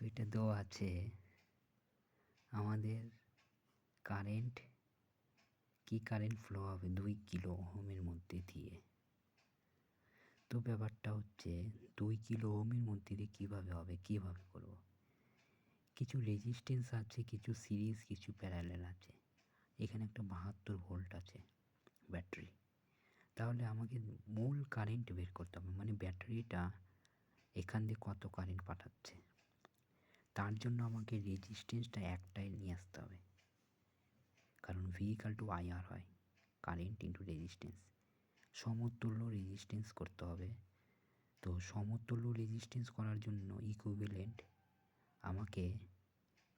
এটা দেওয়া আছে আমাদের কারেন্ট ফ্লো হবে 2 কিলো ওহমের মধ্যে দিয়ে। তো ব্যাপারটা হচ্ছে 2 কিলো ওহমের মধ্যে দিয়ে কীভাবে হবে, কীভাবে করব। কিছু রেজিস্ট্যান্স আছে, কিছু সিরিজ, কিছু প্যারালাল আছে। এখানে একটা 72 ভোল্ট আছে ব্যাটারি। তাহলে আমাকে মূল কারেন্ট বের করতে হবে, মানে ব্যাটারিটা এখান দিয়ে কত কারেন্ট পাঠাচ্ছে। তার জন্য আমাকে রেজিস্ট্যান্সটা একটাই নিয়ে আসতে হবে, কারণ V/IR হয়, কারেন্ট ইন্টু রেজিস্ট্যান্স। সমতুল্য রেজিস্ট্যান্স করতে হবে। তো সমতুল্য রেজিস্ট্যান্স করার জন্য ইকুইভ্যালেন্ট আমাকে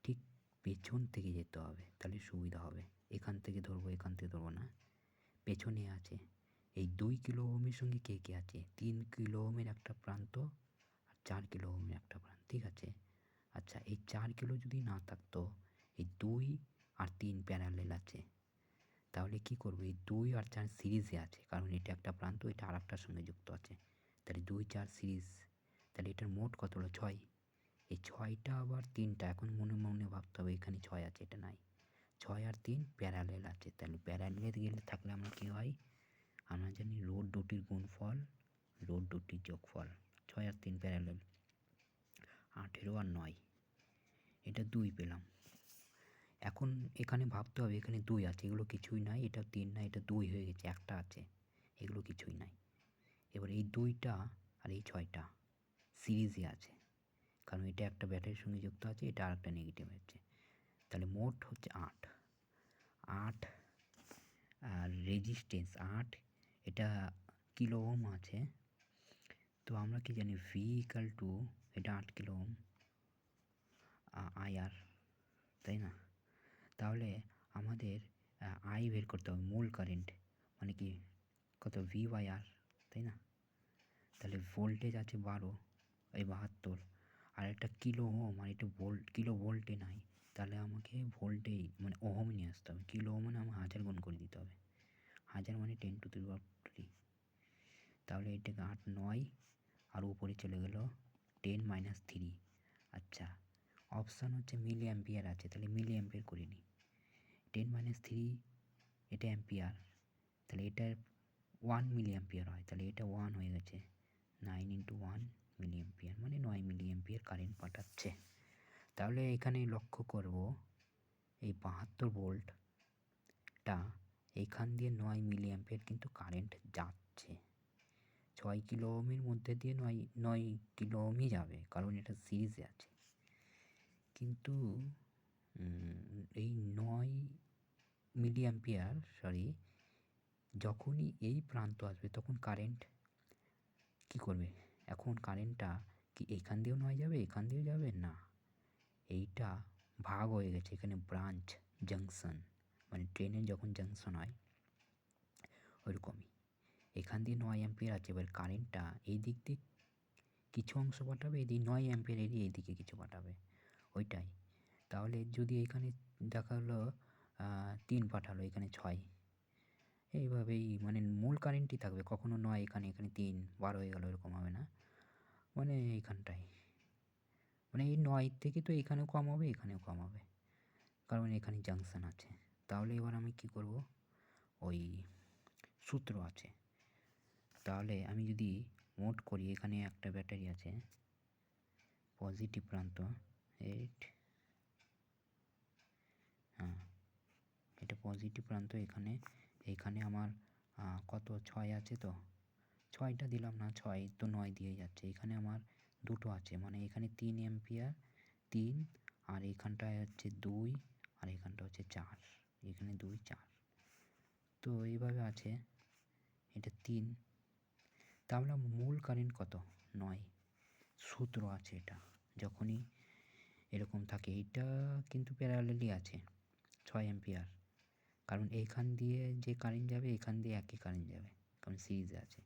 ঠিক পেছন থেকে যেতে হবে, তাহলে সুবিধা হবে। এখান থেকে ধরবো, এখান থেকে ধরবো না, পেছনে আছে। এই 2 কিলো ওহমের সঙ্গে কে কে আছে? 3 কিলো ওহমের একটা প্রান্ত আর 4 কিলো ওহমের একটা প্রান্ত, ঠিক আছে। আচ্ছা, এই 4 কিলো যদি না থাকতো, এই 2 আর 3 প্যারালেল আছে, তাহলে কি করবো? এই 2 আর 4 সিরিজে আছে, কারণ এটা একটা প্রান্ত, এটা আর একটার সঙ্গে যুক্ত আছে। তাহলে 2 4 সিরিজ, তাহলে এটার মোট কত হলো? 6। এই 6টা আবার 3টা, এখন মনে মনে ভাবতে হবে এখানে 6 আছে, এটা নাই। 6 আর 3 প্যারালেল আছে, তাহলে প্যারালেলে গেলে থাকলে আমরা কী হয়, আমরা জানি রোধ দুটির গুণফল, রোধ দুটির যোগফল। 6 আর 3 প্যারালেল, 18 আর 9, এটা 2 পেলাম। এখন এখানে ভাবতে হবে এখানে 2 আছে, এগুলো কিছুই নাই, এটা 3 না, এটা 2 হয়ে গেছে, একটা আছে, এগুলো কিছুই নাই। এবার এই 2টা আর এই 6টা সিরিজে আছে, কারণ এটা একটা ব্যাটারির সঙ্গে যুক্ত আছে, এটা আর একটা নেগেটিভ হচ্ছে। তাহলে মোট হচ্ছে 8। আর রেজিস্ট্যান্স 8, এটা কিলো ওহম আছে। তো আমরা কি জানি V/, এটা 8 কিলো ওহম IR, তাই না? তাহলে আমাদের আই বের করতে হবে, মূল কারেন্ট মানে কি কত, V/R, তাই না? তাহলে ভোল্টেজ আছে 12, এই 72, আর একটা কিলো ওহম, আর এটা কিলো ভোল্টে নাই, তাহলে আমাকে ভোল্টেই মানে ওহম নিয়ে আসতে হবে। কিলো ওহম মানে আমার 1000 গুণ করে দিতে হবে, 1000 মানে 10⁻3। তাহলে এটাকে 8 9 আর উপরে চলে গেল 10 - 3। আচ্ছা, অপশান হচ্ছে মিলি অ্যাম্পিয়ার আছে, তাহলে মিলি অ্যাম্পিয়ার করে নিই। 10 - 3, এটা অ্যাম্পিয়ার, তাহলে এটার 1 মিলি অ্যাম্পিয়ার হয়, তাহলে এটা 1 হয়ে গেছে। 9 × 1 মিলি অ্যাম্পিয়ার, মানে 9 মিলি অ্যাম্পিয়ার কারেন্ট পাঠাচ্ছে। তাহলে এখানে লক্ষ্য করব এই 72 ভোল্টটা এইখান দিয়ে 9 মিলি অ্যাম্পিয়ার কিন্তু কারেন্ট যাচ্ছে। 6 কিলো ওহমের মধ্যে দিয়ে 9 কিলো ওহমই যাবে, কারণ এটা সিরিজে আছে। কিন্তু এই 9 মিলি অ্যাম্পিয়ার যখনই এই প্রান্ত আসবে তখন কারেন্ট কি করবে? এখন কারেন্টটা কি এখান দিয়েও নয় যাবে, এখান দিয়েও যাবে না, এইটা ভাগ হয়ে গেছে। এখানে ব্রাঞ্চ জাংশন, মানে ট্রেনের যখন জাংশন হয় ওইরকমই। এখান দিয়ে 9 অ্যাম্পিয়ার আছে, এবার কারেন্টটা এই দিক দিয়ে কিছু অংশ পাঠাবে, এই 9 অ্যাম্পিয়ার এরিয়ে এইদিকে কিছু পাঠাবে, ওইটাই। তাহলে যদি এখানে দেখা হলো 3 পাঠালো, এখানে 6, এইভাবেই মানে মূল কারেন্টই থাকবে। কখনো 9 এখানে, এখানে 3 12 হয়ে গেল, এরকম হবে না। মানে এইখানটায় মানে এই 9 থেকে তো এখানেও কম হবে, এখানেও কম হবে, কারণ এখানে জাংশন আছে। তাহলে এবার আমি কি করব, ওই সূত্র আছে। তাহলে আমি যদি মোট করি, এখানে একটা ব্যাটারি আছে, পজিটিভ প্রান্ত 8, হ্যাঁ এটা পজিটিভ প্রান্ত। এখানে আমার কত 6 আছে, তো 6টা দিলাম না, 6 তো 9 দিয়ে যাচ্ছে। এখানে আমার দুটো আছে, মানে এখানে 3 অ্যাম্পিয়ার, 3, আর এখানটায় হচ্ছে 2, আর এখানটা হচ্ছে 4, এখানে 2 4, তো এইভাবে আছে। এটা 3, তাহলে মূল কারেন্ট কত? 9। সূত্র আছে এটা, যখনই এরকম থাকে, এইটা কিন্তু প্যারালালি আছে 6 অ্যাম্পিয়ার, কারণ এইখান দিয়ে যে কারেন্ট যাবে এখান দিয়ে একই কারেন্ট যাবে, কারণ সিরিজে আছে।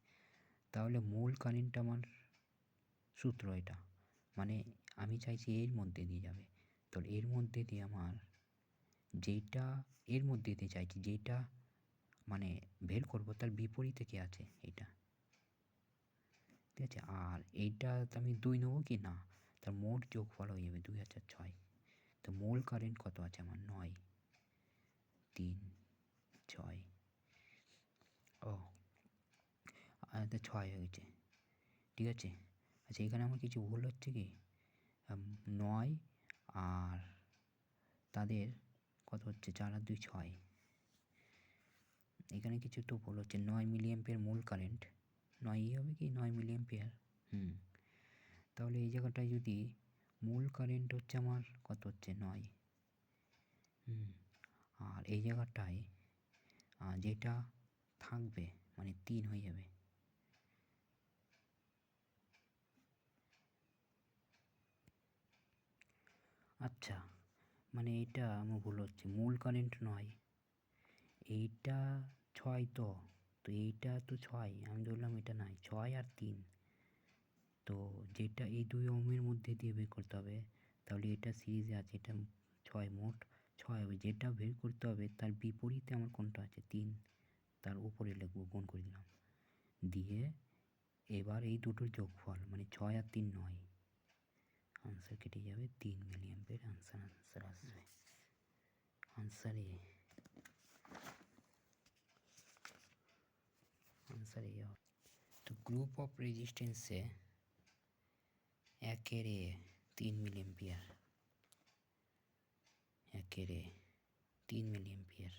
তাহলে মূল কারেন্ট আমার সূত্র এটা, মানে আমি চাইছি এর মধ্যে দিয়ে যাবে, তো এর মধ্যে দিয়ে আমার যেটা এর মধ্যে দিয়ে চাইছি, যেটা মানে বের করবো তার বিপরীতে কি আছে এটা, ঠিক আছে। আর এইটা আমি 2 নেবো কি না, তার মোট যোগফল হয়ে যাবে 2006। তো মোল কারেন্ট কত আছে আমার 9, 3, 6 ও তো 6 হয়ে গেছে, ঠিক আছে। আচ্ছা এখানে আমার কিছু ভুল হচ্ছে কি, 9 আর তাদের কত হচ্ছে 4 আর 2 6, এখানে কিছু তো ভুল হচ্ছে। 9 মিলি অ্যাম্পিয়ার মূল কারেন্ট, 9ই হবে কি 9 মিলি অ্যাম্পিয়ার। তাহলে এই জায়গাটায় যদি মূল কারেন্ট হচ্ছে আমার কত হচ্ছে 9, আর এই জায়গাটায় যেটা থাকবে মানে 3 হয়ে যাবে। আচ্ছা মানে এটা আমার ভুল হচ্ছে, মূল কারেন্ট 9, এইটা 6 তো, তো এইটা তো 6, আমি ধরলাম এটা নাই 6 আর 3, তো যেটা এই 2 ওহমের মধ্যে দিয়ে বের করতে হবে, তাহলে এটা সিরিজে আছে, এটা 6 মোট 6 হবে, যেটা বের করতে হবে তার বিপরীতে আমার কোনটা আছে 3, তার উপরে লিখবো, গুণ করে দিলাম, দিয়ে এবার এই দুটোর যোগফল মানে 6 আর 3 9, আনসার কেটে যাবে 3 মিলি অ্যাম্পিয়ার। আনসার আসবে, আনসার এ হবে। তো গ্রুপ অফ রেজিস্ট্যান্সে 1 এর 3 মিলি অ্যাম্পিয়ার, 1 এর 3 মিলি অ্যাম্পিয়ার।